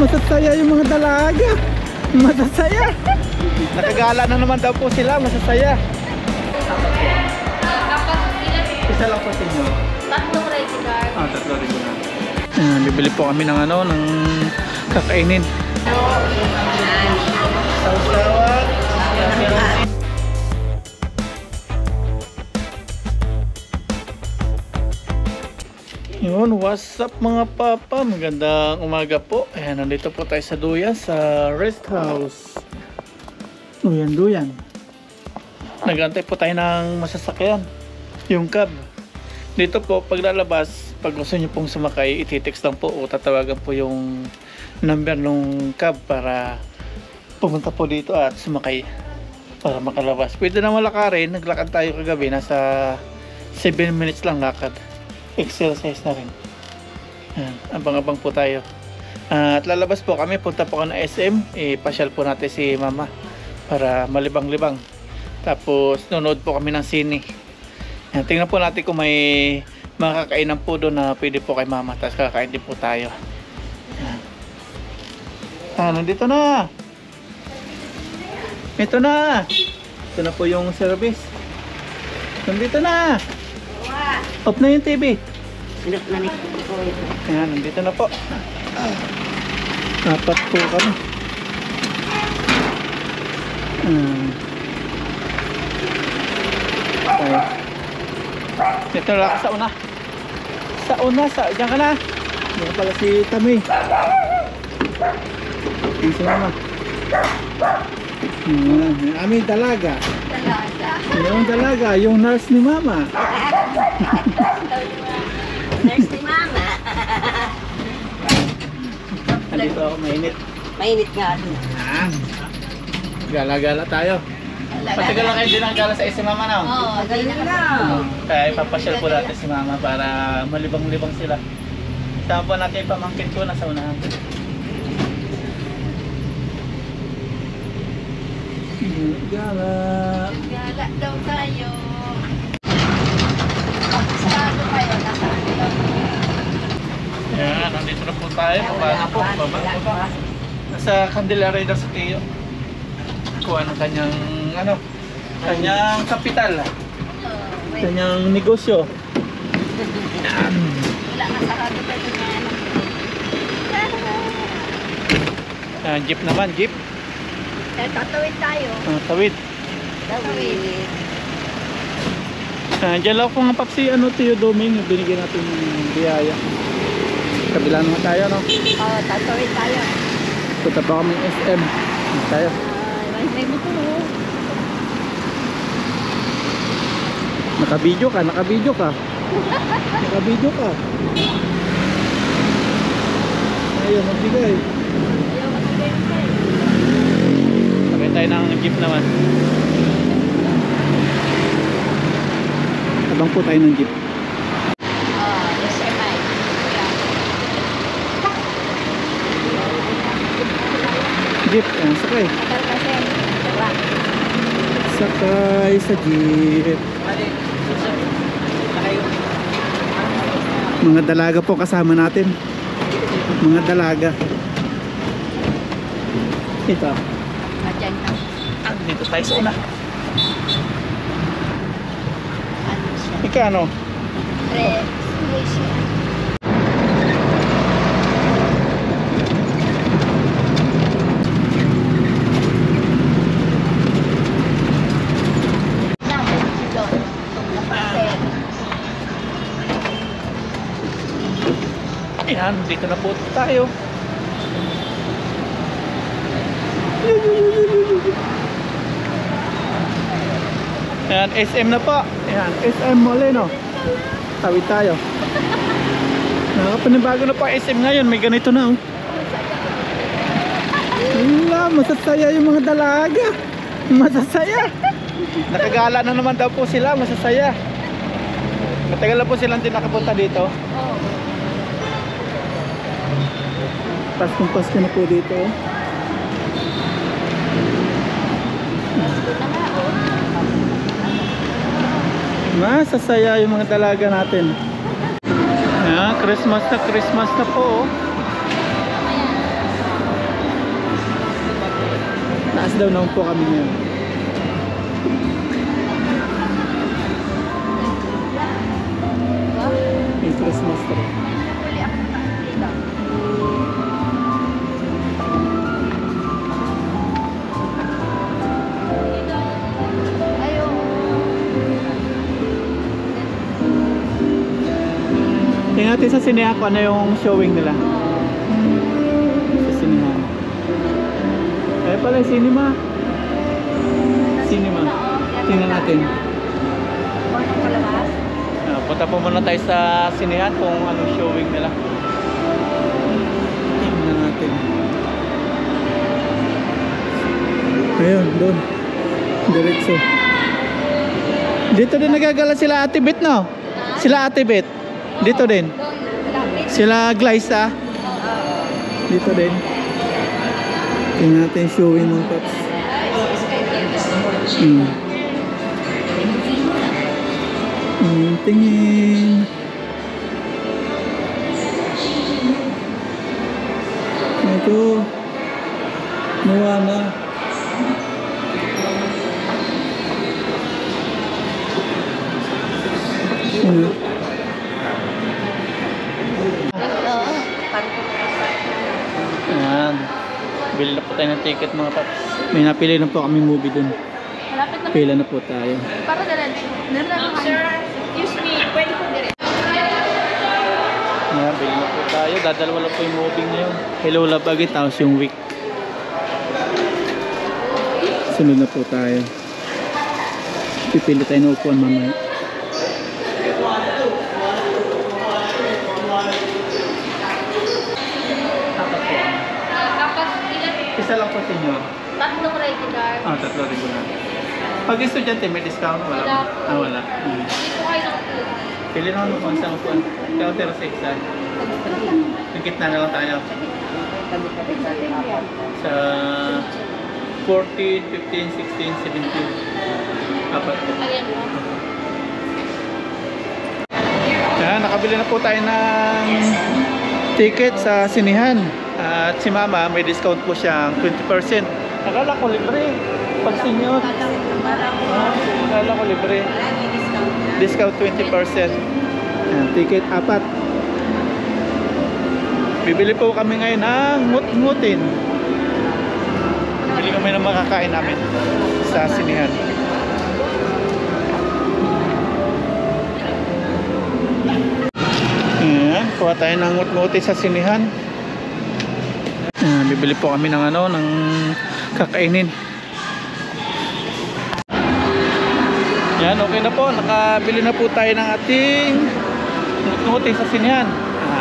masasaya yung mga dalaga. Masasaya. Nakagala na naman daw po sila, masasaya. Isa lang po sa inyo. Tatlong regular. Tatlong regular. Bibili po kami ng ano, ng kakainin. Sawsawan. Yun, what's up mga papa? Magandang umaga po. Ayan, nandito po tayo sa Duyan, sa rest house. Duyan. Nagantay po tayo ng masasakyan. Yung cab. Dito po, paglalabas, pag gusto nyo pong sumakay, ititext lang po o tatawagan po yung number ng cab para pumunta po dito at sumakay para makalabas. Pwede na malakarin. Naglakad tayo kagabi. Nasa 7 minutes lang lakad. Exercise na rin. Abang-abang po tayo. At lalabas po kami, punta po ka na SM. Pasyal po natin si mama para malibang-libang. Tapos nunod po kami ng sine. Tingnan po natin kung may makakainan po doon na pwede po kay mama. Tapos kakain din po tayo. Nandito na. Ito na. Ito na po yung service. Nandito na. Off na yung TV. Ayan, nandito na po. Apat po kami. Dito lang sa una. Diyan ka na. Diyan pala si Tami. Diyan si mama. Aming dalaga. Yung dalaga, yung nurse ni mama. Nurse ni mama. Nandito ako, mainit. Mainit nga. Gala-gala tayo. Patagal lang kayo din ang gala sa isa mama na. Oo, dahil na. Kaya ipapasyal po natin si mama para malibang-libang sila. Sama po natin yung pamangkin ko nasa unahan. Gala. Gala daw tayo. Saan kayo? Nasaan daw? Yan, nandito na po tayo. Paano po? Baba. Nasa Candelaria daw sa Teo. Kuha ng kanyang, kanyang kapital. Kanyang negosyo. Wala nga sarado pa ito nga. Jeep naman, jeep. Tatawid tayo. Tawid. Tawid. Diyan lang po nga papsi, Tio Doming, binigyan natin ng biyaya. Kabila naman tayo, no? Oo, tatawid tayo. Punta pa kami SM. Tayo. May motor. Nakabidyo ka. Nakabidyo ka. Ayaw, magbigay. Sakay tayo ng jeep naman. Abang po tayo ng jeep. SMI. Jeep, sakay. Sakay sa jeep. Mga dalaga po kasama natin. Mga dalaga. Ito. Dito tayo sa una. Ikano? Ayan, dito na po tayo. Ayan, SM na po. Ayan, SM Molino. Tawid tayo. Nakapanibago na po SM ngayon. May ganito na, oh. Wala, masasaya yung mga dalaga. Masasaya. Nakagala na naman daw po sila. Masasaya. Matagal na po silang din nakapunta dito. Paskong-pasko na po dito. Masasaya yung mga dalaga natin. Christmas na po. taas daw naman po kami ngayon. Yung Christmas tree. Huli ako sa taas dito. Ayaw. Tingnan natin sa sinehan kung ano yung showing nila. Sa sinehan. Kaya pala yung cinema. Cinema. Tingnan natin. Anong palabas? Punta po muna tayo sa sinehan kung anong showing nila. Tingnan natin. Ayun, doon. Diretso. Dito din nagagala sila Ate Bet, no? Sila Ate Bet. Dito din. Sila Glyza. Dito din. Tingnan natin showing mga paps. Tingin. Ito. Moana. Ayan. Bili na po tayo ng ticket mga paps. May napili na po kami movie dun. Malapit na. Pila na po tayo. Para diretso. Sir, excuse me. Pwede po diretso. Ayan, bili na po tayo. Dadalawa lang po yung movie ngayon. Hello Love Again, tapos yung week. Sunod na po tayo. Pipili tayo na upuan mamaya. Kapag ilan? Isa lang po sa inyo. Tatlong regular. Tatlo rin po na. Pag estudyante, may discount? Wala. Wala. Wala. Hindi po kayo nakukuha. Pili na ano kung saan upuan. Counter 6 ah. Nagkitna na lang tayo. Sa 14, 15, 16, 17. Apat po. Ayan po. Ayan, nakabili na po tayo ng ticket sa sinihan. At si Mama, may discount po siyang 20%. Akala ko libre. Pag senior. Akala ko libre. Discount 20%. Ayan, ticket apat. Bibili po kami ngayon ng ngut-ngutin. Bibili kami ng makakain namin sa sinihan. Ayan, kuha tayo ng ngut-ngutin sa sinihan. Bibili po kami ng ng kakainin. Yan, okay na po. Nakabili na po tayo ng ating ngut-ngutin sa sinihan.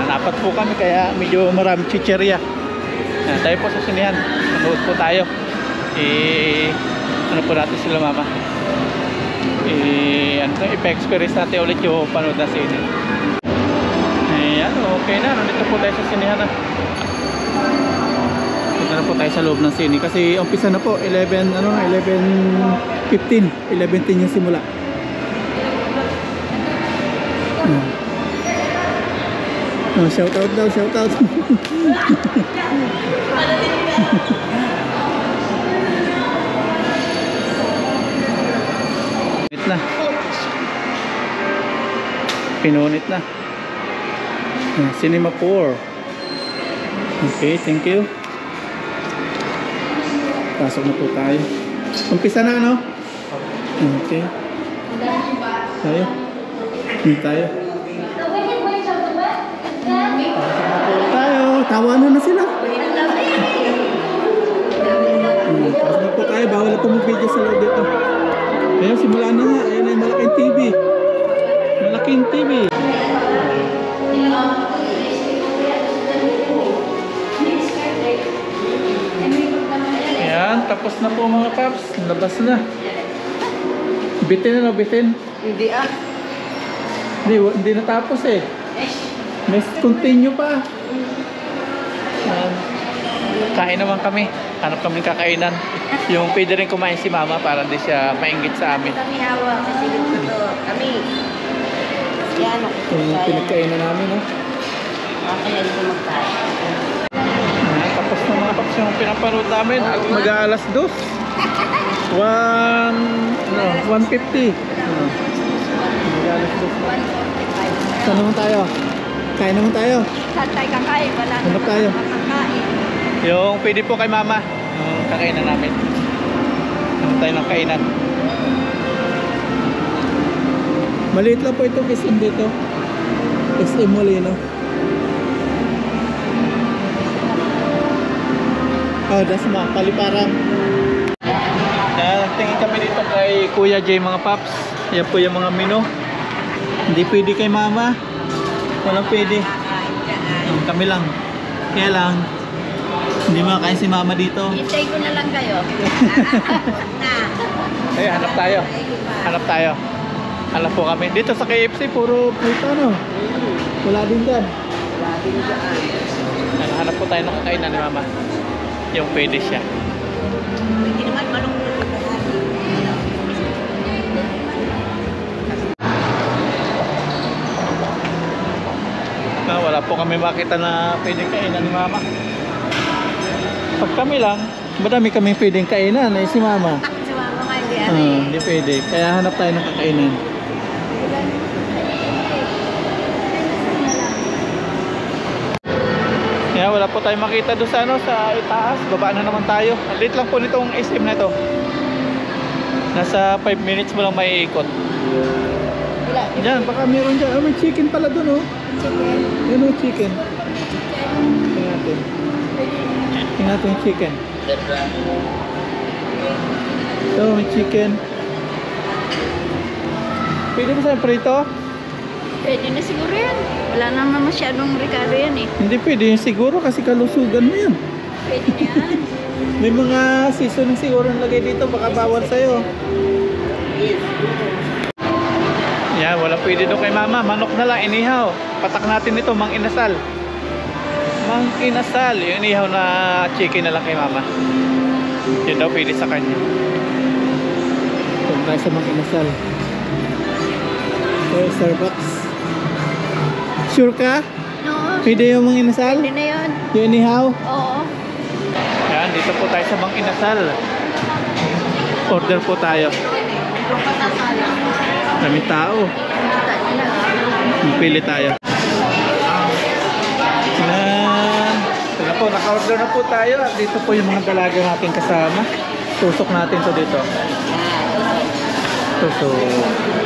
Napat po kami kaya medyo maraming chicherya. Tayo po sa sinihan. Nanood po tayo. Ano po natin sila Mama? Ipa-experience natin ulit yung panood na sine. Ayan, okay na. Nandito po tayo sa sinihan na. Punta na po tayo sa loob ng sine kasi umpisa na po 11:15, 11:10 yung simula. Shout out daw, shout out. Na. Pinunit na. Cinema 4. Okay, thank you. Pasok na po tayo. Umpisa na ano? Okay. Tayo. Tayo. Tayo. Tawanan na sila. Pasok na po tayo. Bawal na po mag-video sa loob dito. Ayan, simula na nga. Ayan ay malaking TV. Malaking TV. Ayan, tapos na po mga paps. Labas na. Bitin na, bitin. Hindi ah. Hindi natapos eh. May continue pa. Ayan. Kain naman kami. Hanap kami kakainan. Yung pwede rin kumain si Mama para hindi siya mainggit sa amin. Kami hawa kasi dito. Kami. Yan. Yung pinagkainan namin, no? Kaya dito magkain. Tapos na mga paps yung ang pinapanood namin. Mag-aalas 2. 150. Mag-aalas 2. Saan naman tayo? Kain naman tayo. Saan tayo kakain? Wala Hanap naman tayo. makakain. Yung pwede po kay mama. Yung kakainan namin. Hanap tayo ng kainan. Maliit lang po ito SM dito. SM Molino. Oh, Dasma, Paliparang. Tingin kami dito kay Kuya J mga paps. Yan po yung mga menu. Hindi pwede kay mama. Walang pwede. Kami lang. Kaya lang, hindi makakain si mama dito. Hintay ko na lang kayo. Ay, hanap tayo. Hanap tayo. Hanap po kami. Dito sa KFC, puro prito ano. Wala din dyan. Hanap po tayo ng kainan ni mama. Yung pwede siya. Hindi naman malungkot. Wala po kami makita na pwedeng kainan ni mama. Pag kami lang, madami kami pwedeng kainan eh si mama. Si mama nga hindi Hindi pwede. Kaya hanap tayo ng kakainan. Kaya wala po tayong makita doon sa ano, sa itaas. Baba na naman tayo. Ang late lang po nitong SM na to. Nasa 5 minutes mo lang may ikot. Diyan, baka meron dyan. Oh, may chicken pala doon oh. Yan yung chicken. Tingnan natin. Tingnan natin yung chicken. Ito, may chicken. Pwede ba sa prito? Pwede na siguro yan. Wala naman masyadong Ricardo yan eh. Hindi pwede yun siguro kasi kalusugan mo yan. Pwede na yan. May mga seasoning siguro nalagay dito. Baka bawal sa'yo. Yan, wala pwede doon kay mama. Manok na lang, inihaw. Patak natin ito, mang inasal. Mang inasal. Yung inihaw na chicken na lang kay mama. Yun daw pwede sa kanya. Ito tayo sa mang inasal. Ito, Starbucks. Sure ka? No. Pwede yung mang inasal? Pwede na yun. Yung inihaw? Oo. Yan, dito po tayo sa mang inasal. Order po tayo. Daming tao. Pili tayo. Yan. Ito na po, naka-order na po tayo. At dito po yung mga dalaga natin kasama. Tusok natin to dito. Tusok.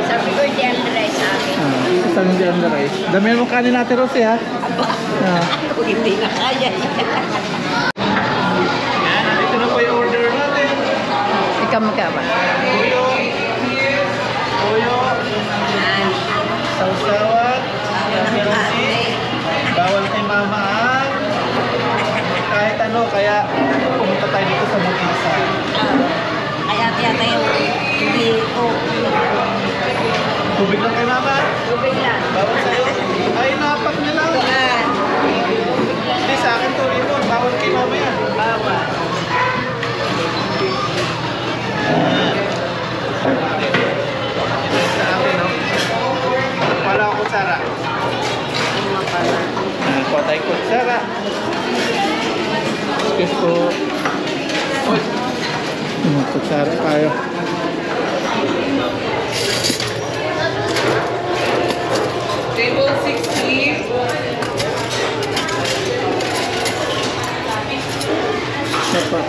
Sabi ko, hindi ang rice sa akin. Kasama yung dyan na rice. Damihan mo kanin natin, Rosie, ha? Ako hindi na kaya. Yan, dito na po yung order natin. Ikaw magkaba. Tuyo. Tuyo. Sausawan. Rosie. Bawal kay mama, ha? Kahit ano, kaya pumunta tayo dito sa Mag-Insa. Kaya tiyata yung hindi ko. Tubig lang kay mama. Tubig lang. Bawal sa'yo. Ay, napak niya lang. Hindi, sa akin to, Limon. Bawal kay mama yan. Bawal. Ito sa akin, no? Wala ako kutsara. Kuha tayo kutsara. Excuse po. Kutsara tayo. Table 6, please. Sapa.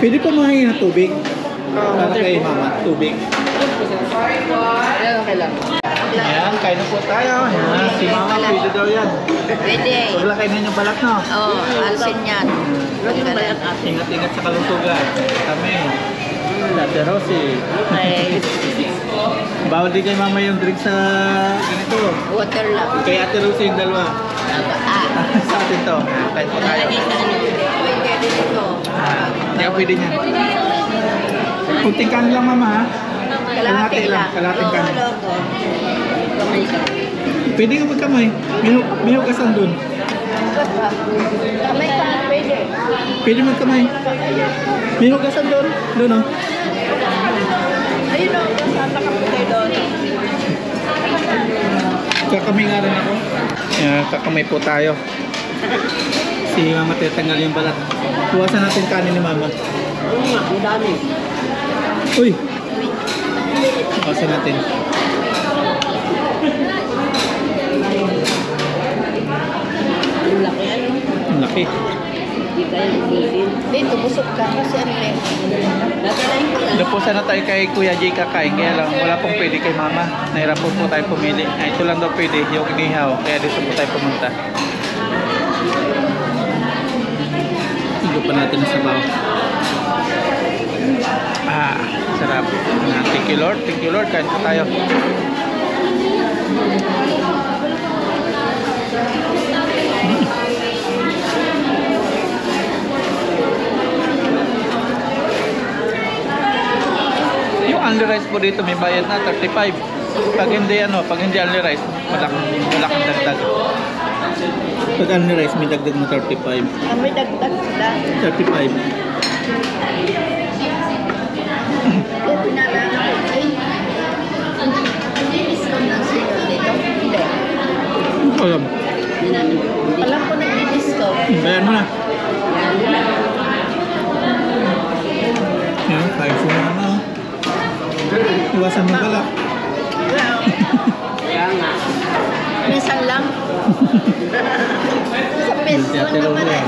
Pwede pa mahingi ng tubig? Para kay mama, tubig. Ayan, okay lang. Ayan, kain na po tayo. Ayan, si mama, pwede daw yan. Pwede. Huwag lang kainin yung balat, no? Oo, alsin yan. Ingat-ingat sa kalusugan. Kami. Dati Rosie. Okay. Bawal din kay mama yung drink sa ganito. Water lang. Kay Ate Rosie yung dalawa. Sa atin to. Kain po tayo. Pwede dito. Hindi ka pwede niyan. Kunting kanin lang mama, ha? Kalahati lang. Kalahating kanin. Loko. Pwede ka magkamay. May hugasan dun. Kamay ka, pwede. Pwede magkamay. May hugasan doon. Doon oh. Ayun o, saan nakapunta doon? Kakamay nga rin ako. Ayan, kakamay po tayo. Si Mama tetanggal yung balat. Buwasan natin kanin ni Mama. Oo nga, ang dami. Uy! Buwasan natin. Ang laki ano? Ang laki. Hindi kaya ulitin. Dito, busog ka kasi ano eh. Dadalayin ko lang. Doon po sana tayo kay Kuya Jay kakain. Kaya lang, wala pong pwede kay Mama. Nahirap po tayo pumili. Ito lang daw pwede, yung inihaw. Kaya dito po tayo pumunta. Igo pa natin ang sabaw. Ah, sarap. Thank you Lord. Thank you Lord. Kain po tayo. Yung only rice po dito may bayad na 35. Pag hindi only rice, malaking dagdag. Pag only rice may dagdag na 35. May dagdag sila. 35. Kaya pinalala ko. Hindi discount ng sila dito. Hindi. Alam. Alam ko nag-discount. Bayan mo na. Yan, kain sila na. Iwasan mo pala. Kaya nga. Minsan lang. Sa peso naman eh.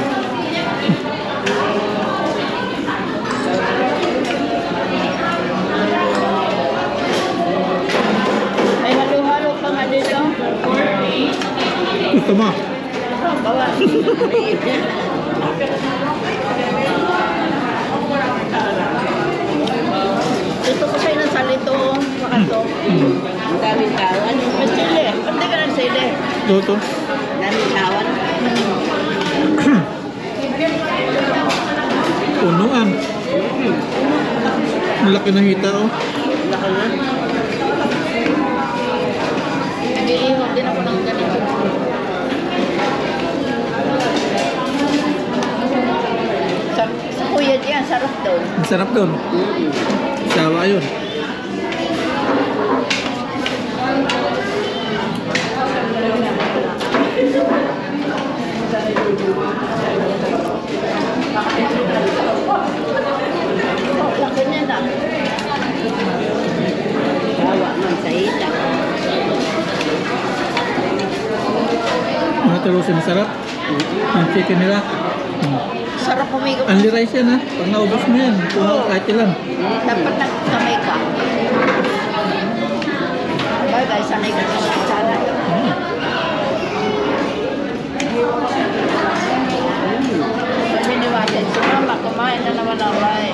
Ay, halo-halo pa nga dito. Gusto mo? Bawa. Gusto ko sa'yo ng salito. Makato. Ang daming tawan. May sili. Hindi ka ng sili. Luto. Daming tawan. Punuan. Ang laki ng hita oh. Laki na. Nag-iihog din ako ng ganito. Sa kuya diyan, sarap daw. Ang sarap doon. Sawa yun. Laki niya na. Sawa man sa hita. Mga talusin masarap. Ang chicken nila. Sarap humigop. Only rice yan ha. Pag naubos mo yan, puno kahit ilan. Dapat nagkamay ka. Bagay, sanay ka sa sana. Biniwatin si mama, kumain na naman ang bahay.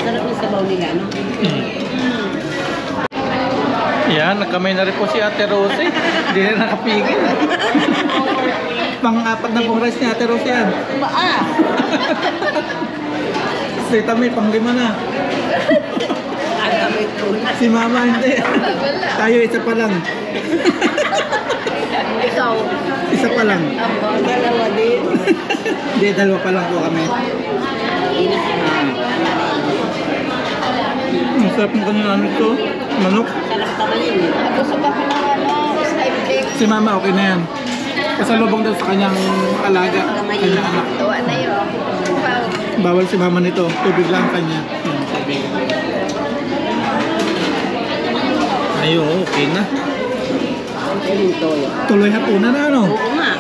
Sarap yung sabaw nila, no? Yan, nagkamay na rin po si Ate Rosie. Hindi na nakapigil. Pang-apat na pong rice ni Ate Rosie yan. Baa! Si Tami, pang-5 na. Agamit ko na. Si Mama hindi. Tayo isa pa lang. Ikaw. Isa pa lang. Ako, dalawa din. Hindi, dalawa pa lang po kami. Ang sarap ng kanina nito. Manok. Sarap naman yun. Nagusog ako ng Skype cake. Si Mama okay na yan. Pasalubong daw sa kanyang alaga. Kanyang anak. Tuwa na yun. Wow. Bawal si Mama nito. Tubig lang kanya. Yan, tubig. Ayo, okay na. Ayun, toyo. Tuloy hapunan na ano? Oo nga.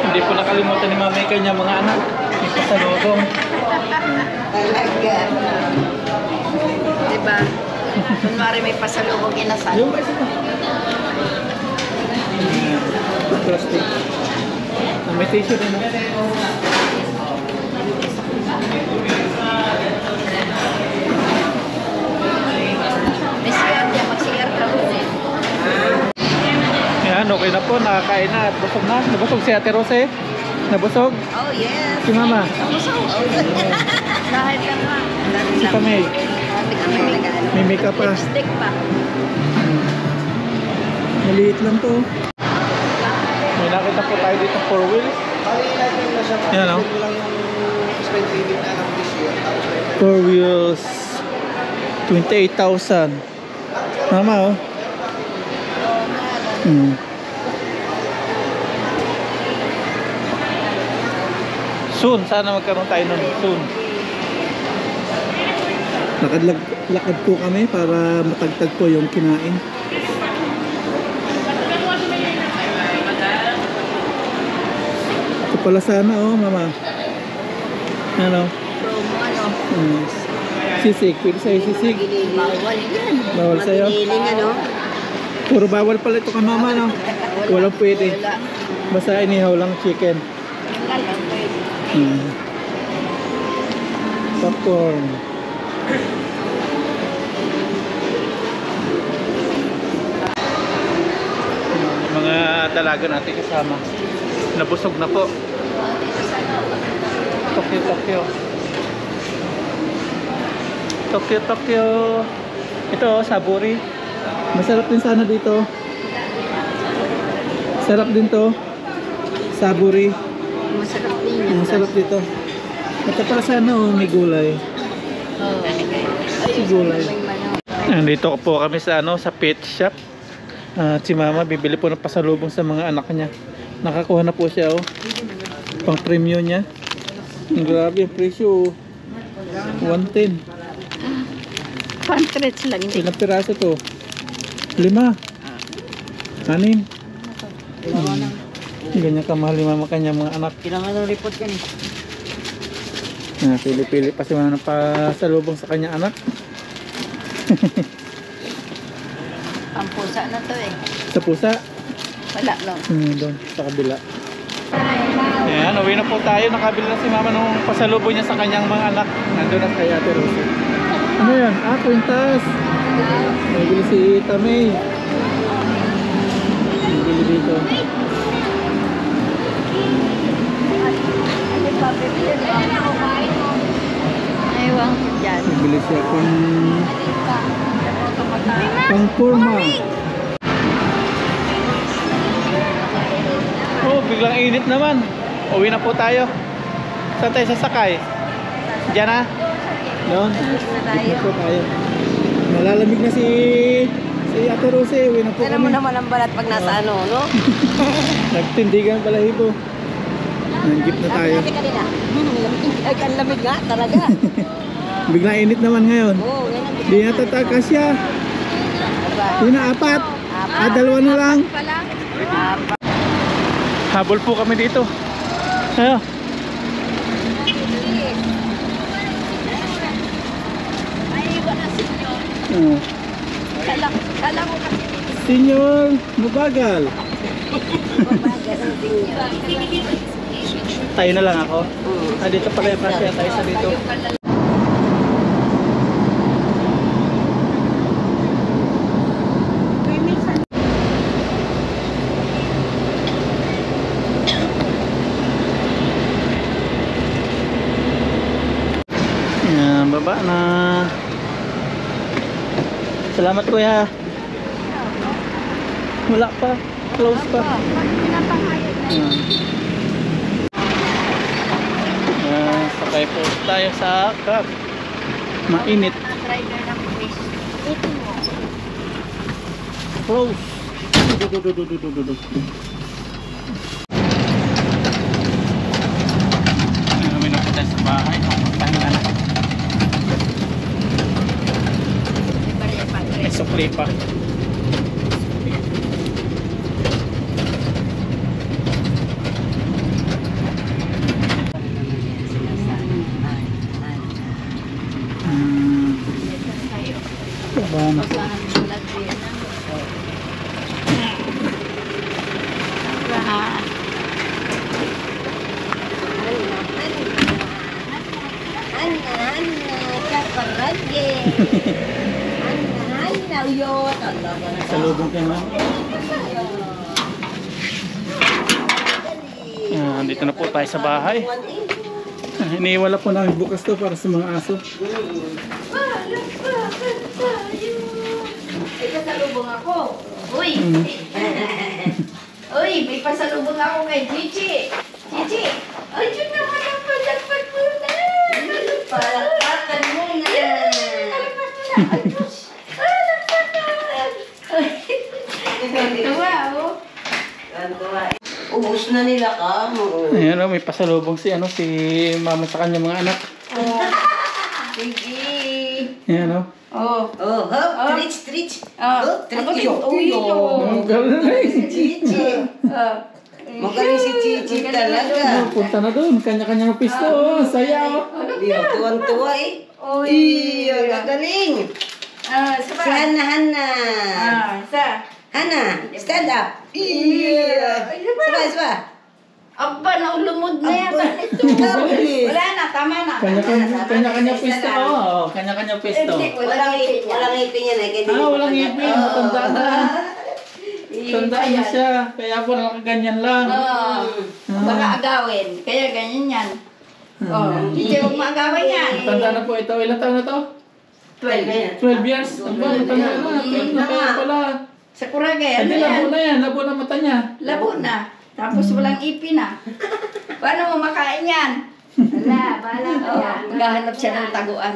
Hindi po nakalimutan ni Mama yung kanya mga anak. May pasalubong. Talaga. Diba? Kunwari may pasalubong inasal. Yung ba isa pa? Plastic. May tissue din. May siyar dyan. Mag-siyar ka rin eh. Yan, okay na po. Nakakain na at busog na. Nabusog si Ate Rose. Nabusog? Oh, yes. Si Mama? Dahil ka naman. Si Kamay? May makeup pa. Lipstick pa. Maliit lang to. May nakita po tayo dito 4 wheels. Ayan o. 4 wheels. 28,000. Mama o. Soon, sana magkaroon tayo nun. Soon. Lakad po kami para matagtag po yung kinain. Ito pala sana Mama. Ano? Promo, Sisig, pwede sa'yo sisig. Bawal yan. Bawal sa'yo? Magigiling, ano? Puro bawal pala ito ka Mama, no? Walang pwede. Wala. Basta inihaw lang chicken. Wala lang pwede. Popcorn. Mga dalaga natin kasama. Nabusog na po. Tokyo. Tokyo. Ito, saburi. Masarap din sana dito. Sarap din to. Saburi. Masarap din yan. Masarap dito. Ito para sana may gulay. Oh. May gulay. May manok. Nandito po kami sa sa pet shop. At si Mama bibili po ng pasalubong sa mga anak niya. Nakakuha na po siya pang premium niya. Ang grabe ang presyo. 110. Pantrets lang. Hindi. Ilang piraso to? 5. 6. Ganyan kamahal ni Mama kanya mga anak. Kailangan ng report yan eh. Pili-pili pa si Mama ng pasalubong sa kanya anak. Pampusa na to eh. Sa pusa. Wala lang. Doon sa kabila. Ayan, uwi na po tayo. Nakabili na si Mama ng pasalubong niya sa kanyang mga anak. Nandun na kay Ate Rosie. Ano yan? Kwintas. Nabili si Tamay. Nabili dito. Ewan ko dyan. Nabili siya pang kurma. Oh, biglang init naman. Uwi na po tayo. Saan tayo sasakay? Diyan na? Doon? Uwi na po tayo. Malalamig na si Ate Rosie. Uwi na po Tira mo kami. naman ang balat pag nasa ano, no? Nagtindigan balahibo. Nanggip na tayo. Sabi kanina, ay, ang lamig nga talaga. Biglang init naman ngayon. Oo, yan ang Di na tatakas siya. diba? Di na 4. 2 na lang. Habol po kami dito. Ayo. Kala mo kasi Senyor, mabagal. mabagal ang tingin. Tayo na lang ako. Dito pala yung kasya tayo sa dito. Yan, baba na. Salamat kuya. Wala pa. Close pa. Yan. Yan, sakay po tayo sa cab. Mainit. Driver ng police. Ito mo. Close. Kami na po tayo sa bahay. Pahinga na. May sukli pa. Baba na. Salubong kayo na. Dito Dito na po tayo sa bahay. Iniwala po namin bukas to para sa mga aso. May pasalubong ako. Uy! Uy, may pasalubong ako kay Chichi. Chichi! Ay, yun naman ang palakpak mo na. Palakpakan mo na. Palakpak mo na. Ay, gosh. Palakpakan. Tuwa, oh. Ubus na nila ka. Ayan o, may pasalubong si mama sa kanya mga anak. Sige. Ayan o. Oh. Oh, stretch. Oh, Tricky. Ang galing. Chichi. Magaling si Chichi talaga. Punta na doon, kanya-kanyang pisto. Saya o. Tuwan-tuwa eh. Uy. Iya, gagaling. Si Saba. Hana. Isa. Hana, stand up. Iya. Saba. Aba, naulumod na yata ito. Tapos. Wala na, tama na. Kanya-kanyang pisto. Oo, kanya-kanyang pisto. Walang ngipin yan eh. Walang ngipin. Matanda na. Tandaan na siya. Kaya po nakaganyan lang. Baka agawin. Kaya ganyan yan. Hindi huwag maagawin yan. Tanda na po ito. Ilang taon na to? 12 years. Aba, tanda na. 12 na kaya pala. Sa kuragay, ano Hindi, yan? labo na yan. Labo na mata niya. Labo na. Tapos walang ipin na. Paano mo makain yan? Wala, bahala ka yan. Maghahanap siya ng taguan.